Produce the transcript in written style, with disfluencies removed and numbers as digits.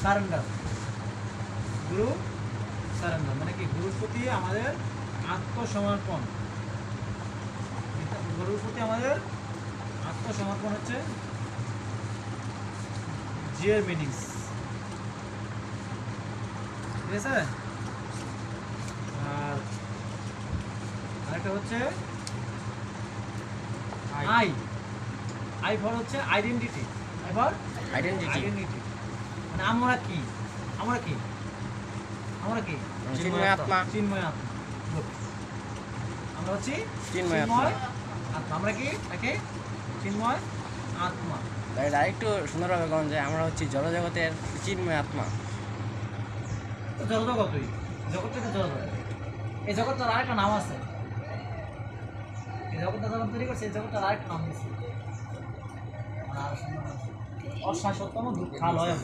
Surrender, গুরু surrender মানে কি গুরুর প্রতি আমাদের আত্মসমর্পণ। গুরুর প্রতি আমাদের আত্মসমর্পণ হচ্ছে জিএর মিনিংস, ঠিক আছে। আর আরেকটা হচ্ছে আই, আই ফর হচ্ছে আইডেন্টিটি, আই ফর আইডেন্টিটি মানে আমরা কি, আমরা কি, আমরা কি চিন্ময় আত্মা, চিন্ময় আত্মা। আমরা হচ্ছি চিন্ময় আত্মা। আত্মা, আমরা কি তাকে চিন্ময় আত্মা। আরেকটু সুন্দরভাবে বলেন যে আমরা হচ্ছি জড়জগতের চিন্ময় আত্মা। জড়জগতই, জগৎ থেকে জড়জগৎ। এই জগৎটার আরেকটা নাম আছে, এই জগৎটা যখন তৈরি করছে এই জগৎটার আরেকটা নাম দিচ্ছে, অশাশ্বতম দুঃখালয়।